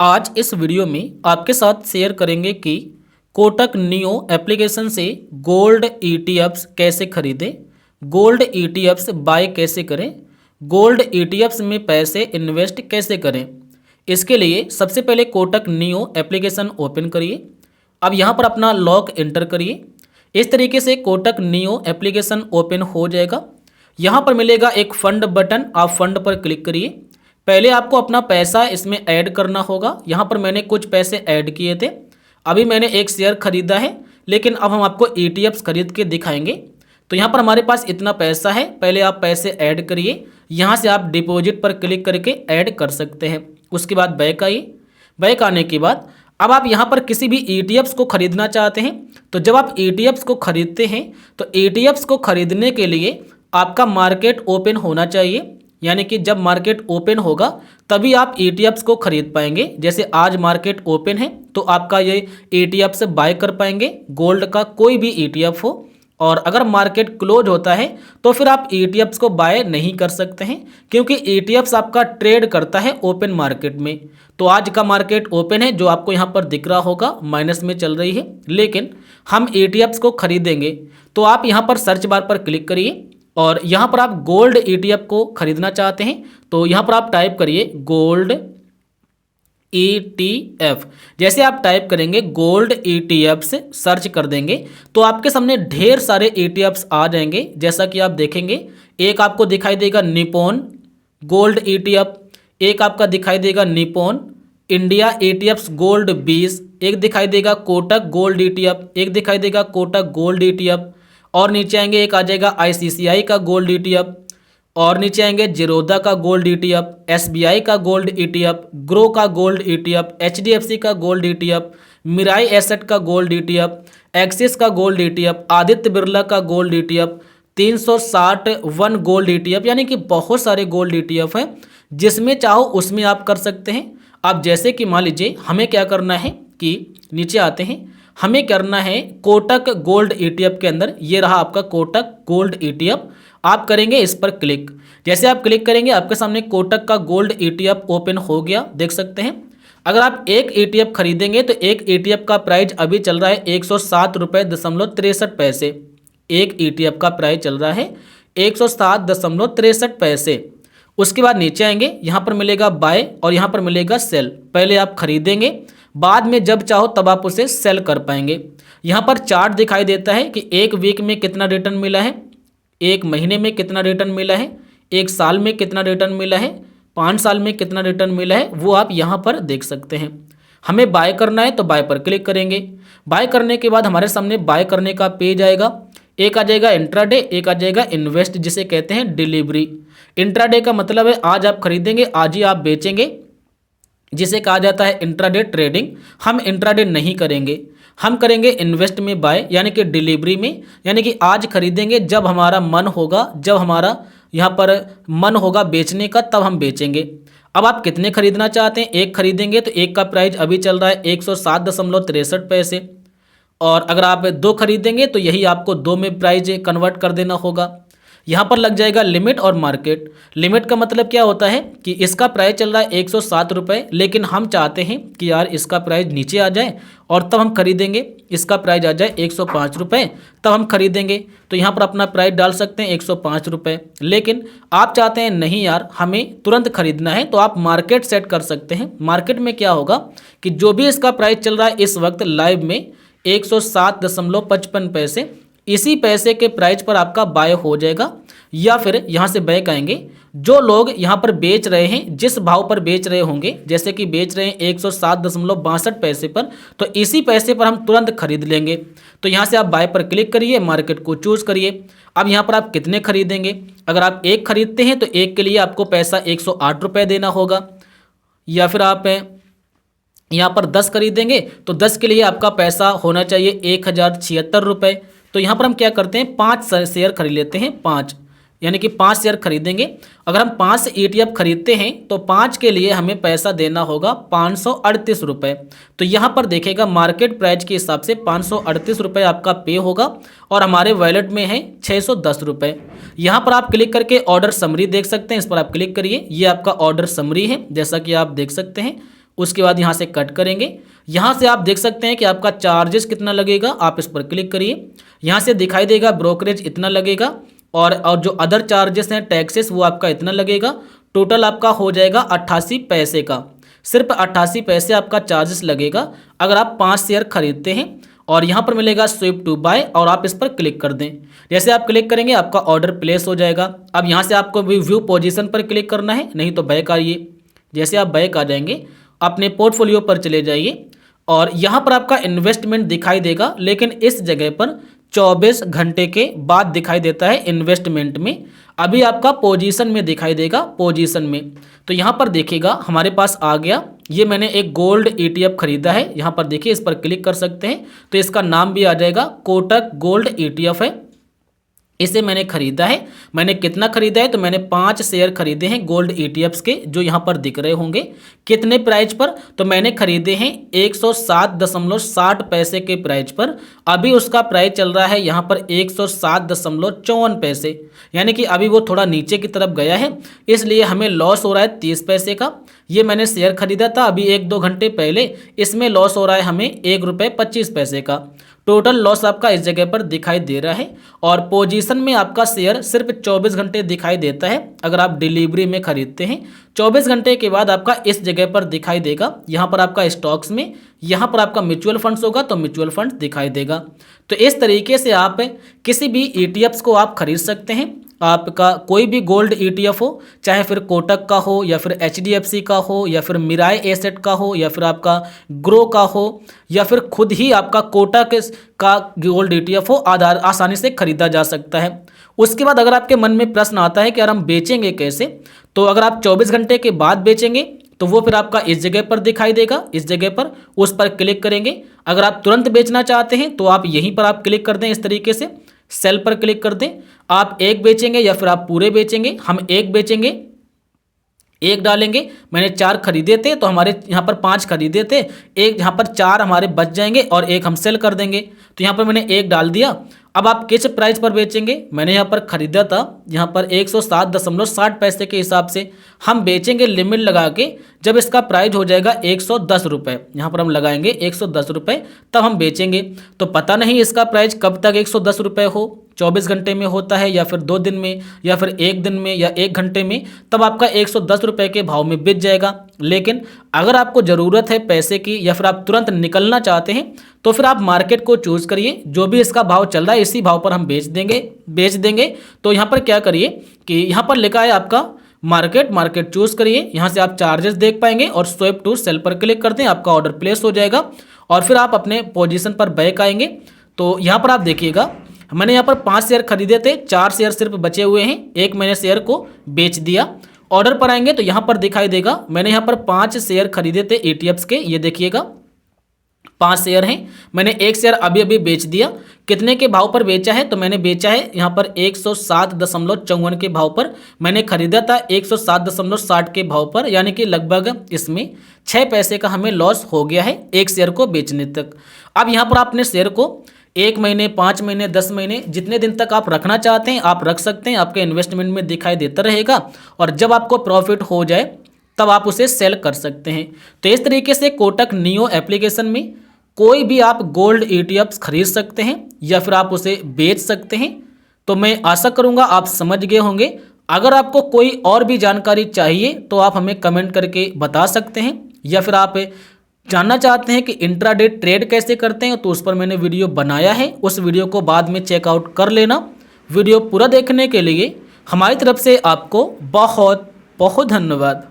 आज इस वीडियो में आपके साथ शेयर करेंगे कि कोटक नियो एप्लीकेशन से गोल्ड ईटीएफ्स कैसे खरीदें, गोल्ड ईटीएफ्स बाय कैसे करें, गोल्ड ईटीएफ्स में पैसे इन्वेस्ट कैसे करें। इसके लिए सबसे पहले कोटक नियो एप्लीकेशन ओपन करिए। अब यहाँ पर अपना लॉक एंटर करिए। इस तरीके से कोटक नियो एप्लीकेशन ओपन हो जाएगा। यहाँ पर मिलेगा एक फंड बटन, आप फंड पर क्लिक करिए। पहले आपको अपना पैसा इसमें ऐड करना होगा। यहाँ पर मैंने कुछ पैसे ऐड किए थे। अभी मैंने एक शेयर खरीदा है, लेकिन अब हम आपको ईटीएफ्स खरीद के दिखाएंगे। तो यहाँ पर हमारे पास इतना पैसा है, पहले आप पैसे ऐड करिए। यहाँ से आप डिपॉजिट पर क्लिक करके ऐड कर सकते हैं। उसके बाद बैक आइए। बैक आने के बाद अब आप यहाँ पर किसी भी ईटीएफ्स को खरीदना चाहते हैं। तो जब आप ईटीएफ्स को खरीदते हैं तो ईटीएफ्स को खरीदने के लिए आपका मार्केट ओपन होना चाहिए, यानी कि जब मार्केट ओपन होगा तभी आप ईटीएफ्स को खरीद पाएंगे। जैसे आज मार्केट ओपन है तो आपका ये ईटीएफ बाय कर पाएंगे, गोल्ड का कोई भी ईटीएफ हो। और अगर मार्केट क्लोज होता है तो फिर आप ईटीएफ्स को बाय नहीं कर सकते हैं, क्योंकि ईटीएफ्स आपका ट्रेड करता है ओपन मार्केट में। तो आज का मार्केट ओपन है, जो आपको यहाँ पर दिख रहा होगा माइनस में चल रही है, लेकिन हम ईटीएफ्स को खरीदेंगे। तो आप यहाँ पर सर्च बार पर क्लिक करिए और यहाँ पर आप गोल्ड ईटीएफ को खरीदना चाहते हैं तो यहाँ पर आप टाइप करिए गोल्ड ईटीएफ। जैसे आप टाइप करेंगे गोल्ड ईटीएफ से सर्च कर देंगे तो आपके सामने ढेर ई ईटीएफ्स आ जाएंगे। जैसा कि आप देखेंगे, एक आपको दिखाई देगा निपॉन गोल्ड ईटीएफ, एक आपका दिखाई देगा निपॉन इंडिया ईटीएफ्स गोल्ड 20, एक दिखाई देगा कोटक गोल्ड ईटीएफ, एक दिखाई देगा कोटक गोल्ड ईटीएफ, और नीचे आएंगे एक आ जाएगा आईसीसीआई का गोल्ड ईटीएफ, और नीचे आएंगे जिरोदा का गोल्ड ईटीएफ, एसबीआई का गोल्ड ईटीएफ, ग्रो का गोल्ड ईटीएफ, एचडीएफसी का गोल्ड ईटीएफ, मिराई एसेट का गोल्ड ईटीएफ, एक्सिस का गोल्ड ईटीएफ, आदित्य बिरला का गोल्ड ईटीएफ, 361 गोल्ड ईटीएफ, यानी कि बहुत सारे गोल्ड ईटीएफ हैं। जिसमें चाहो उसमें आप कर सकते हैं। अब जैसे कि मान लीजिए हमें क्या करना है कि नीचे आते हैं, हमें करना है कोटक गोल्ड ईटीएफ के अंदर, ये रहा आपका कोटक गोल्ड ईटीएफ। आप करेंगे इस पर क्लिक। जैसे आप क्लिक करेंगे आपके सामने कोटक का गोल्ड ईटीएफ ओपन हो गया, देख सकते हैं। अगर आप एक ईटीएफ खरीदेंगे तो एक ईटीएफ का प्राइस अभी चल रहा है 107.63 रुपये। एक ईटीएफ का प्राइस चल रहा है 107.63। उसके बाद नीचे आएंगे, यहाँ पर मिलेगा बाय और यहाँ पर मिलेगा सेल। पहले आप खरीदेंगे, बाद में जब चाहो तब आप उसे सेल कर पाएंगे। यहाँ पर चार्ट दिखाई देता है कि एक वीक में कितना रिटर्न मिला है, एक महीने में कितना रिटर्न मिला है, एक साल में कितना रिटर्न मिला है, 5 साल में कितना रिटर्न मिला है, वो आप यहाँ पर देख सकते हैं। हमें बाय करना है तो बाय पर क्लिक करेंगे। बाय करने के बाद हमारे सामने बाय करने का पेज आएगा। एक आ जाएगा इंट्राडे, एक आ जाएगा इन्वेस्ट, जिसे कहते हैं डिलीवरी। इंट्राडे का मतलब है आज आप खरीदेंगे आज ही आप बेचेंगे, जिसे कहा जाता है इंट्राडे ट्रेडिंग। हम इंट्राडे नहीं करेंगे, हम करेंगे इन्वेस्ट में बाय, यानी कि डिलीवरी में, यानी कि आज खरीदेंगे जब हमारा मन होगा, जब हमारा यहाँ पर मन होगा बेचने का तब हम बेचेंगे। अब आप कितने खरीदना चाहते हैं, एक खरीदेंगे तो एक का प्राइस अभी चल रहा है 107.63, और अगर आप 2 खरीदेंगे तो यही आपको 2 में प्राइस कन्वर्ट कर देना होगा। यहाँ पर लग जाएगा लिमिट और मार्केट। लिमिट का मतलब क्या होता है कि इसका प्राइस चल रहा है 107 रुपये, लेकिन हम चाहते हैं कि यार इसका प्राइस नीचे आ जाए और तब हम खरीदेंगे। इसका प्राइस आ जाए 105 रुपये, तब हम खरीदेंगे। तो यहाँ पर अपना प्राइस डाल सकते हैं 105 रुपये। लेकिन आप चाहते हैं नहीं यार हमें तुरंत खरीदना है, तो आप मार्केट सेट कर सकते हैं। मार्केट में क्या होगा कि जो भी इसका प्राइस चल रहा है इस वक्त लाइव में 107.55, इसी पैसे के प्राइस पर आपका बाय हो जाएगा। या फिर यहाँ से बैक आएंगे, जो लोग यहाँ पर बेच रहे हैं, जिस भाव पर बेच रहे होंगे, जैसे कि बेच रहे हैं 107.62 पर, तो इसी पैसे पर हम तुरंत खरीद लेंगे। तो यहाँ से आप बाय पर क्लिक करिए, मार्केट को चूज करिए। अब यहाँ पर आप कितने खरीदेंगे, अगर आप एक खरीदते हैं तो एक के लिए आपको पैसा 108 रुपये देना होगा, या फिर आप यहाँ पर 10 खरीदेंगे तो 10 के लिए आपका पैसा होना चाहिए 1076 रुपये। तो यहाँ पर हम क्या करते हैं 5 शेयर खरीद लेते हैं, 5 यानी कि 5 शेयर खरीदेंगे। अगर हम 5 ईटीएफ खरीदते हैं तो 5 के लिए हमें पैसा देना होगा 538 रुपये। तो यहाँ पर देखेगा मार्केट प्राइस के हिसाब से 538 रुपये आपका पे होगा और हमारे वॉलेट में है 610 रुपये। यहाँ पर आप क्लिक करके ऑर्डर समरी देख सकते हैं, इस पर आप क्लिक करिए। ये आपका ऑर्डर समरी है, जैसा कि आप देख सकते हैं। उसके बाद यहाँ से कट करेंगे। यहाँ से आप देख सकते हैं कि आपका चार्जेस कितना लगेगा, आप इस पर क्लिक करिए। यहाँ से दिखाई देगा ब्रोकरेज इतना लगेगा और जो अदर चार्जेस हैं टैक्सेस वो आपका इतना लगेगा। टोटल आपका हो जाएगा 88 पैसे का, सिर्फ 88 पैसे आपका चार्जेस लगेगा अगर आप 5 शेयर खरीदते हैं। और यहाँ पर मिलेगा स्विप टू बाय और आप इस पर क्लिक कर दें। जैसे आप क्लिक करेंगे आपका ऑर्डर प्लेस हो जाएगा। अब यहाँ से आपको व्यू पोजीशन पर क्लिक करना है, नहीं तो बैक आइए। जैसे आप बैक आ जाएंगे अपने पोर्टफोलियो पर चले जाइए और यहाँ पर आपका इन्वेस्टमेंट दिखाई देगा, लेकिन इस जगह पर 24 घंटे के बाद दिखाई देता है इन्वेस्टमेंट में। अभी आपका पोजीशन में दिखाई देगा, पोजीशन में। तो यहाँ पर देखिएगा हमारे पास आ गया, ये मैंने एक गोल्ड ETF खरीदा है। यहाँ पर देखिए इस पर क्लिक कर सकते हैं तो इसका नाम भी आ जाएगा, कोटक गोल्ड ETF है। इसे मैंने खरीदा है। मैंने कितना खरीदा है तो मैंने 5 शेयर खरीदे हैं गोल्ड ETFs के, जो यहाँ पर दिख रहे होंगे। कितने प्राइस पर, तो मैंने खरीदे हैं 107.60 पैसे के प्राइस पर। अभी उसका प्राइस चल रहा है यहाँ पर 107.54 पैसे, यानी कि अभी वो थोड़ा नीचे की तरफ गया है, इसलिए हमें लॉस हो रहा है 30 पैसे का। ये मैंने शेयर खरीदा था अभी 1-2 घंटे पहले, इसमें लॉस हो रहा है हमें ₹1.25 का। टोटल लॉस आपका इस जगह पर दिखाई दे रहा है। और पोजीशन में आपका शेयर सिर्फ 24 घंटे दिखाई देता है अगर आप डिलीवरी में खरीदते हैं। 24 घंटे के बाद आपका इस जगह पर दिखाई देगा, यहाँ पर आपका स्टॉक्स में, यहाँ पर आपका म्यूचुअल फंड्स होगा तो म्यूचुअल फंड्स दिखाई देगा। तो इस तरीके से आप किसी भी ETFs को आप खरीद सकते हैं। आपका कोई भी गोल्ड ETF हो, चाहे फिर कोटक का हो या फिर HDFC का हो या फिर मिराई एसेट का हो या फिर आपका ग्रो का हो या फिर खुद ही आपका कोटक का गोल्ड ETF हो, आसानी से खरीदा जा सकता है। उसके बाद अगर आपके मन में प्रश्न आता है कि यार हम बेचेंगे कैसे, तो अगर आप 24 घंटे के बाद बेचेंगे तो वो फिर आपका इस जगह पर दिखाई देगा, इस जगह पर उस पर क्लिक करेंगे। अगर आप तुरंत बेचना चाहते हैं तो आप यहीं पर आप क्लिक कर दें, इस तरीके से सेल पर क्लिक कर दें। आप एक बेचेंगे या फिर आप पूरे बेचेंगे, हम एक बेचेंगे, एक डालेंगे। मैंने 4 खरीदे थे तो हमारे यहाँ पर 5 खरीदे थे, एक यहाँ पर 4 हमारे बच जाएंगे और एक हम सेल कर देंगे। तो यहाँ पर मैंने एक डाल दिया। अब आप किस प्राइस पर बेचेंगे, मैंने यहाँ पर खरीदा था यहाँ पर 107.60 पैसे के हिसाब से। हम बेचेंगे लिमिट लगा के जब इसका प्राइस हो जाएगा 110 रुपये, यहाँ पर हम लगाएंगे 110 रुपये, तब हम बेचेंगे। तो पता नहीं इसका प्राइस कब तक 110 रुपये हो, 24 घंटे में होता है या फिर 2 दिन में या फिर 1 दिन में या 1 घंटे में, तब आपका 110 रुपये के भाव में बिक जाएगा। लेकिन अगर आपको ज़रूरत है पैसे की या फिर आप तुरंत निकलना चाहते हैं तो फिर आप मार्केट को चूज़ करिए, जो भी इसका भाव चल रहा है इसी भाव पर हम बेच देंगे। तो यहाँ पर क्या करिए कि यहाँ पर लिखा है आपका मार्केट चूज़ करिए। यहाँ से आप चार्जेस देख पाएंगे और स्विप टू सेल पर क्लिक करते हैं, आपका ऑर्डर प्लेस हो जाएगा और फिर आप अपने पोजीशन पर बैक आएंगे। तो यहाँ पर आप देखिएगा मैंने यहाँ पर 5 शेयर खरीदे थे, 4 शेयर सिर्फ बचे हुए हैं, एक मैंने शेयर को बेच दिया। ऑर्डर पर आएंगे तो यहाँ पर दिखाई देगा मैंने यहाँ पर 5 शेयर खरीदे थे ETFs के, ये देखिएगा 5 शेयर हैं। मैंने एक शेयर अभी अभी बेच दिया। कितने के भाव पर बेचा है, तो मैंने बेचा है यहाँ पर 107.54 के भाव पर। मैंने खरीदा था 107.60 के भाव पर, यानी कि लगभग इसमें 6 पैसे का हमें लॉस हो गया है एक शेयर को बेचने तक। अब यहाँ पर अपने शेयर को 1 महीने, 5 महीने, 10 महीने, जितने दिन तक आप रखना चाहते हैं आप रख सकते हैं। आपके इन्वेस्टमेंट में दिखाई देता रहेगा और जब आपको प्रॉफिट हो जाए तब आप उसे सेल कर सकते हैं। तो इस तरीके से कोटक नियो एप्लीकेशन में कोई भी आप गोल्ड ETFs खरीद सकते हैं या फिर आप उसे बेच सकते हैं। तो मैं आशा करूंगा आप समझ गए होंगे। अगर आपको कोई और भी जानकारी चाहिए तो आप हमें कमेंट करके बता सकते हैं, या फिर आप जानना चाहते हैं कि इंट्राडे ट्रेड कैसे करते हैं तो उस पर मैंने वीडियो बनाया है, उस वीडियो को बाद में चेकआउट कर लेना। वीडियो पूरा देखने के लिए हमारी तरफ से आपको बहुत बहुत धन्यवाद।